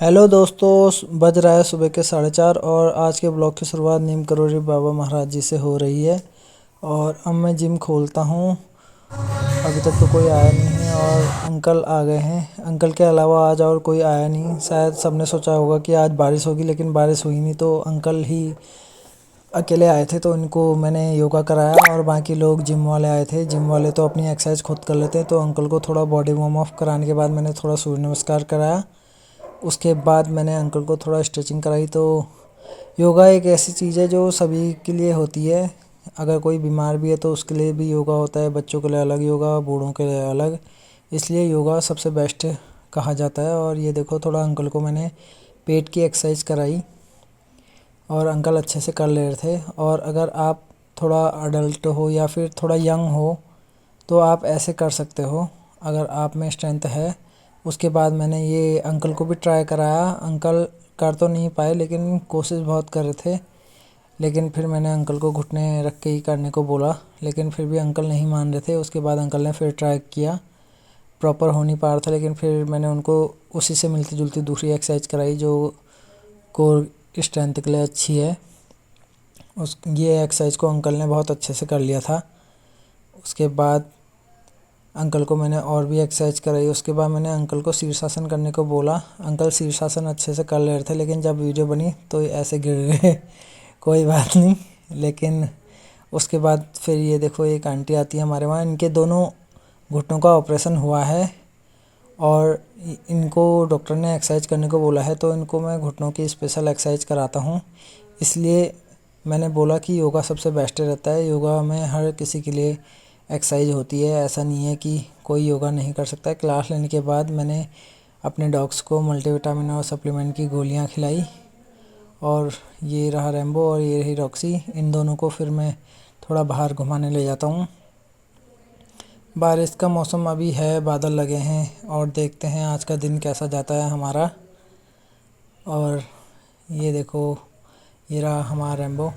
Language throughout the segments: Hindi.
हेलो दोस्तों, बज रहा है सुबह के 4:30 और आज के ब्लॉग की शुरुआत नीम करोली बाबा महाराज जी से हो रही है। और अब मैं जिम खोलता हूँ। अभी तक तो कोई आया नहीं है और अंकल आ गए हैं। अंकल के अलावा आज और कोई आया नहीं। शायद सबने सोचा होगा कि आज बारिश होगी, लेकिन बारिश हुई नहीं, तो अंकल ही अकेले आए थे। तो इनको मैंने योगा कराया और बाकी लोग जिम वाले आए थे। जिम वाले तो अपनी एक्सरसाइज खुद कर लेते हैं, तो अंकल को थोड़ा बॉडी वार्म ऑफ कराने के बाद मैंने थोड़ा सूर्य नमस्कार कराया। उसके बाद मैंने अंकल को थोड़ा स्ट्रेचिंग कराई। तो योगा एक ऐसी चीज़ है जो सभी के लिए होती है। अगर कोई बीमार भी है तो उसके लिए भी योगा होता है। बच्चों के लिए अलग योगा, बूढ़ों के लिए अलग। इसलिए योगा सबसे बेस्ट कहा जाता है। और ये देखो, थोड़ा अंकल को मैंने पेट की एक्सरसाइज कराई और अंकल अच्छे से कर ले रहे थे। और अगर आप थोड़ा अडल्ट हो या फिर थोड़ा यंग हो तो आप ऐसे कर सकते हो, अगर आप में स्ट्रेंथ है। उसके बाद मैंने ये अंकल को भी ट्राई कराया। अंकल कर तो नहीं पाए, लेकिन कोशिश बहुत कर रहे थे। लेकिन फिर मैंने अंकल को घुटने रख के ही करने को बोला, लेकिन फिर भी अंकल नहीं मान रहे थे। उसके बाद अंकल ने फिर ट्राई किया, प्रॉपर हो नहीं पा रहा था। लेकिन फिर मैंने उनको उसी से मिलती जुलती दूसरी एक्सरसाइज कराई जो कोर स्ट्रेंथ के लिए अच्छी है। ये एक्सरसाइज को अंकल ने बहुत अच्छे से कर लिया था। उसके बाद अंकल को मैंने और भी एक्सरसाइज कराई। उसके बाद मैंने अंकल को शीर्षासन करने को बोला। अंकल शीर्षासन अच्छे से कर ले रहे थे, लेकिन जब वीडियो बनी तो ऐसे गिर गए। कोई बात नहीं। लेकिन उसके बाद फिर ये देखो, एक आंटी आती है हमारे वहाँ। इनके दोनों घुटनों का ऑपरेशन हुआ है और इनको डॉक्टर ने एक्सरसाइज करने को बोला है। तो इनको मैं घुटनों की स्पेशल एक्सरसाइज कराता हूँ। इसलिए मैंने बोला कि योगा सबसे बेस्ट रहता है। योगा में हर किसी के लिए एक्सरसाइज होती है। ऐसा नहीं है कि कोई योगा नहीं कर सकता है। क्लास लेने के बाद मैंने अपने डॉग्स को मल्टीविटामिन और सप्लीमेंट की गोलियां खिलाई। और ये रहा रैम्बो और ये रही रॉक्सी। इन दोनों को फिर मैं थोड़ा बाहर घुमाने ले जाता हूँ। बारिश का मौसम अभी है, बादल लगे हैं और देखते हैं आज का दिन कैसा जाता है हमारा। और ये देखो, ये रहा हमारा रैम्बो।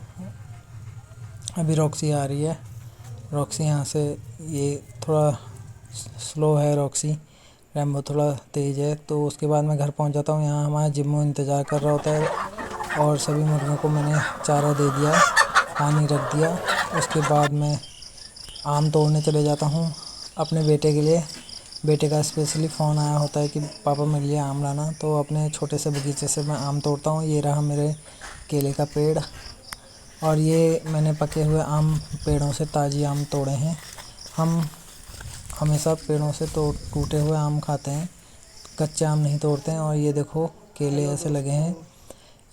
अभी रॉक्सी आ रही है। रॉक्सी यहाँ से, ये थोड़ा स्लो है रॉक्सी। रैम्बो थोड़ा तेज़ है। तो उसके बाद मैं घर पहुँच जाता हूँ। यहाँ हमारा जिम्मो इंतज़ार कर रहा होता है और सभी मुर्गियों को मैंने चारा दे दिया, पानी रख दिया। उसके बाद मैं आम तोड़ने चले जाता हूँ अपने बेटे के लिए। बेटे का स्पेशली फ़ोन आया होता है कि पापा मेरे लिए आम लाना। तो अपने छोटे से बगीचे से मैं आम तोड़ता हूँ। ये रहा मेरे केले का पेड़ और ये मैंने पके हुए आम पेड़ों से ताज़ी आम तोड़े हैं। हम हमेशा पेड़ों से टूटे हुए आम खाते हैं, कच्चे आम नहीं तोड़ते हैं। और ये देखो, केले ऐसे लगे हैं।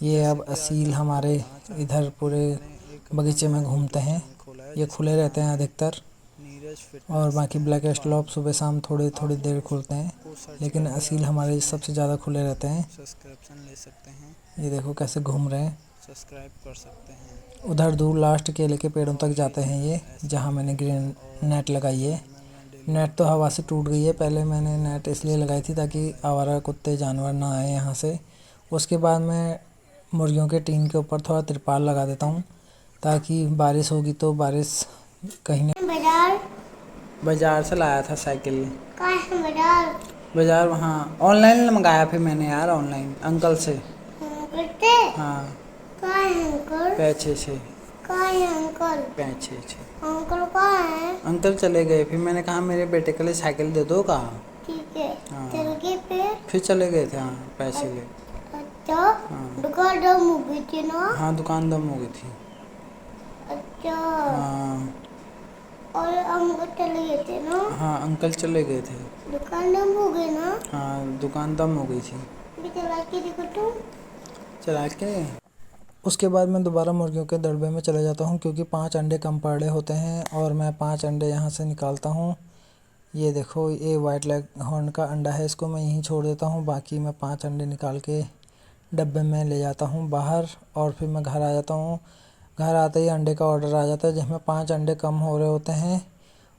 ये अब असील हमारे इधर पूरे बगीचे में घूमते हैं। ये खुले रहते हैं अधिकतर, और बाकी ब्लैक एस्ट्रोलॉप सुबह शाम थोड़ी थोड़ी देर खुलते हैं, लेकिन असील हमारे सबसे ज़्यादा खुले रहते हैं। सब्सक्रिप्शन ले सकते हैं, ये देखो कैसे घूम रहे हैं। सब्सक्राइब कर सकते हैं। उधर दूर लास्ट केले के पेड़ों तक जाते हैं ये, जहाँ मैंने ग्रीन नेट लगाई है। नेट तो हवा से टूट गई है। पहले मैंने नेट इसलिए लगाई थी ताकि आवारा कुत्ते जानवर ना आए यहाँ से। उसके बाद मैं मुर्गियों के टीन के ऊपर थोड़ा तिरपाल लगा देता हूँ, ताकि बारिश होगी तो बारिश कहीं ना। बाजार से लाया था साइकिल। बाजार वहाँ ऑनलाइन मंगाया फिर मैंने यार, ऑनलाइन अंकल से। हाँ, पैसे से। पैसे से। अंकल चले गए। फिर मैंने कहा मेरे बेटे के लिए साइकिल दे दो, कहा ठीक है। हाँ। चल गए फिर चले गए थे। हाँ, पैसे ले। अच्छा, हाँ। दुकान दम हो गई थी ना? हाँ, दुकान दम हो गई थी। अच्छा। हाँ। और अंकल चले गए थे ना? हाँ, अंकल चले गए थे। दुकान दम हो गई ना? हाँ, दुकान दम हो गई थी। भी चला के देखो तुम। चला के उसके बाद मैं दोबारा मुर्गियों के दड़बे में चले जाता हूँ, क्योंकि 5 अंडे कम पड़े होते हैं और मैं 5 अंडे यहाँ से निकालता हूँ। ये देखो, ये वाइट लेग हॉर्न का अंडा है, इसको मैं यहीं छोड़ देता हूँ। बाकी मैं 5 अंडे निकाल के डब्बे में ले जाता हूँ बाहर, और फिर मैं घर आ जाता हूँ। घर आते ही अंडे का ऑर्डर आ जाता है जिसमें 5 अंडे कम हो रहे होते हैं।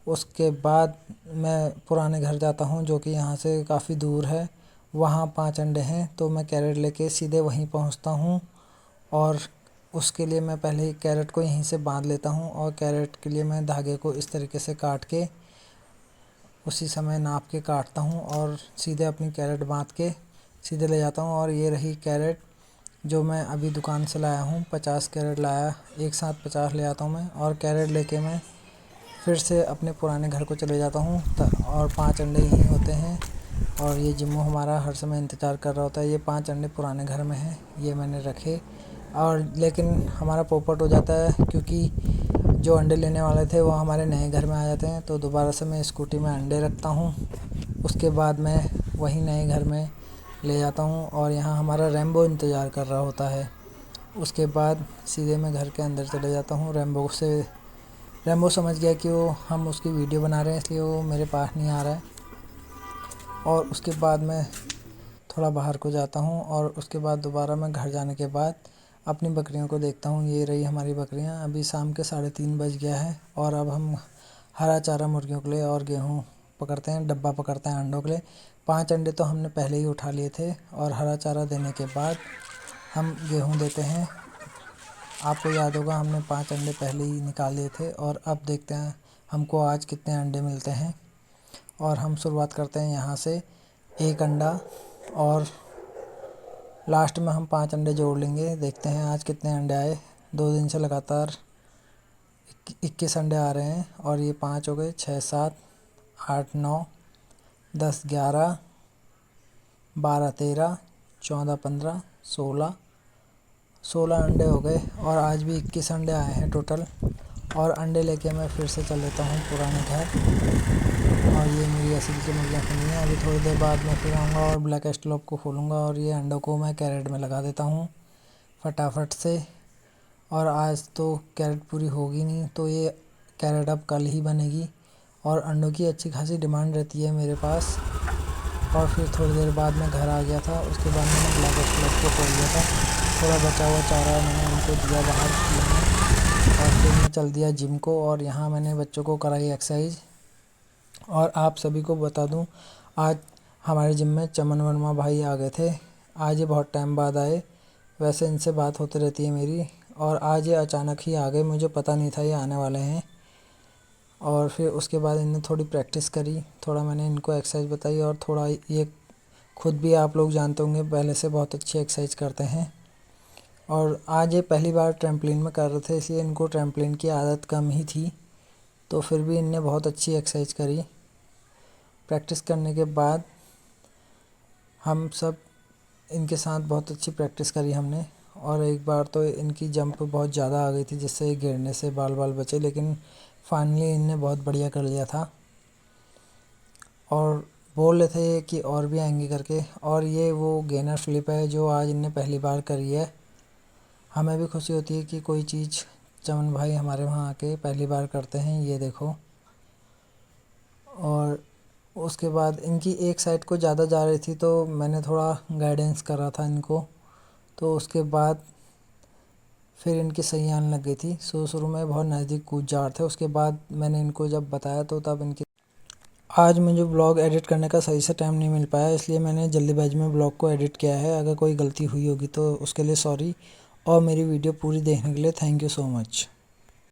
उसके बाद मैं पुराने घर जाता हूँ, जो कि यहाँ से काफ़ी दूर है। वहाँ 5 अंडे हैं, तो मैं कैरेट लेके सीधे वहीं पहुँचता हूँ। और उसके लिए मैं पहले ही कैरेट को यहीं से बांध लेता हूँ, और कैरेट के लिए मैं धागे को इस तरीके से काट के उसी समय नाप के काटता हूँ और सीधे अपनी कैरेट बांध के सीधे ले जाता हूँ। और ये रही कैरेट जो मैं अभी दुकान से लाया हूँ, 50 कैरेट लाया, एक साथ 50 ले आता हूँ मैं। और कैरेट लेके मैं फिर से अपने पुराने घर को चले जाता हूँ और 5 अंडे यहीं होते हैं। और ये जिम्मू हमारा हर समय इंतज़ार कर रहा होता है। ये 5 अंडे पुराने घर में हैं, ये मैंने रखे। और लेकिन हमारा पोपट हो जाता है क्योंकि जो अंडे लेने वाले थे वो हमारे नए घर में आ जाते हैं। तो दोबारा से मैं स्कूटी में अंडे रखता हूँ, उसके बाद मैं वहीं नए घर में ले जाता हूँ। और यहाँ हमारा रैम्बो इंतज़ार कर रहा होता है। उसके बाद सीधे मैं घर के अंदर चले जाता हूँ। रैम्बो समझ गया कि वो हम उसकी वीडियो बना रहे हैं, इसलिए वो मेरे पास नहीं आ रहा है। और उसके बाद मैं थोड़ा बाहर को जाता हूँ और उसके बाद दोबारा मैं घर जाने के बाद अपनी बकरियों को देखता हूँ। ये रही हमारी बकरियाँ। अभी शाम के 3:30 बज गया है और अब हम हरा चारा मुर्गियों के लिए और गेहूँ पकड़ते हैं, डब्बा पकड़ते हैं अंडों के लिए। 5 अंडे तो हमने पहले ही उठा लिए थे और हरा चारा देने के बाद हम गेहूँ देते हैं। आपको याद होगा हमने 5 अंडे पहले ही निकाल लिए थे। और अब देखते हैं हमको आज कितने अंडे मिलते हैं। और हम शुरुआत करते हैं यहाँ से 1 अंडा और लास्ट में हम 5 अंडे जोड़ लेंगे। देखते हैं आज कितने अंडे आए। 2 दिन से लगातार 21 अंडे आ रहे हैं। और ये 5 हो गए, 6 7 8 9 10 11 12 13 14 15 16 अंडे हो गए। और आज भी 21 अंडे आए हैं टोटल। और अंडे लेके मैं फिर से चल लेता हूँ पुराने घर। और ये मेरी असील की मुर्गियाँ खुली हैं। अभी थोड़ी देर बाद मैं फिर आऊँगा और ब्लैक एस्ट्रोप को खोलूँगा और ये अंडों को मैं कैरेट में लगा देता हूँ फटाफट से। और आज तो कैरेट पूरी होगी नहीं, तो ये कैरेट अब कल ही बनेगी। और अंडों की अच्छी खासी डिमांड रहती है मेरे पास। और फिर थोड़ी देर बाद मैं घर आ गया था। उसके बाद मैंने ब्लैक एस्ट्रोप को खोल दिया था। थोड़ा बचा हुआ चारा मैंने उनको दिया बाहर में। और फिर मैं चल दिया जिम को और यहाँ मैंने बच्चों को कराई एक्सरसाइज। और आप सभी को बता दूं, आज हमारे जिम में चमन वर्मा भाई आ गए थे। आज ये बहुत टाइम बाद आए, वैसे इनसे बात होती रहती है मेरी। और आज ये अचानक ही आ गए, मुझे पता नहीं था ये आने वाले हैं। और फिर उसके बाद इन्हें थोड़ी प्रैक्टिस करी, थोड़ा मैंने इनको एक्सरसाइज बताई। और थोड़ा ये खुद भी, आप लोग जानते होंगे, पहले से बहुत अच्छी एक्सरसाइज करते हैं। और आज ये पहली बार ट्रैम्पलिन में कर रहे थे, इसलिए इनको ट्रैम्पलिन की आदत कम ही थी। तो फिर भी इनने बहुत अच्छी एक्सरसाइज करी। प्रैक्टिस करने के बाद हम सब इनके साथ बहुत अच्छी प्रैक्टिस करी हमने। और एक बार तो इनकी जंप बहुत ज़्यादा आ गई थी, जिससे गिरने से बाल बाल बचे, लेकिन फाइनली इनने बहुत बढ़िया कर लिया था। और बोल रहे थे कि और भी आएंगे करके। और ये वो गेनर फ्लिप है जो आज इनने पहली बार करी है। हमें भी खुशी होती है कि कोई चीज़ चमन भाई हमारे वहाँ आके पहली बार करते हैं, ये देखो। और उसके बाद इनकी एक साइड को ज़्यादा जा रही थी, तो मैंने थोड़ा गाइडेंस करा था इनको। तो उसके बाद फिर इनकी सही आने लग गई थी। शुरू में बहुत नज़दीक कूद जा रहे थे, उसके बाद मैंने इनको जब बताया तो तब इनकी। आज मुझे ब्लॉग एडिट करने का सही से टाइम नहीं मिल पाया, इसलिए मैंने जल्दीबाजी में ब्लॉग को एडिट किया है। अगर कोई गलती हुई होगी तो उसके लिए सॉरी। और मेरी वीडियो पूरी देखने के लिए थैंक यू सो मच।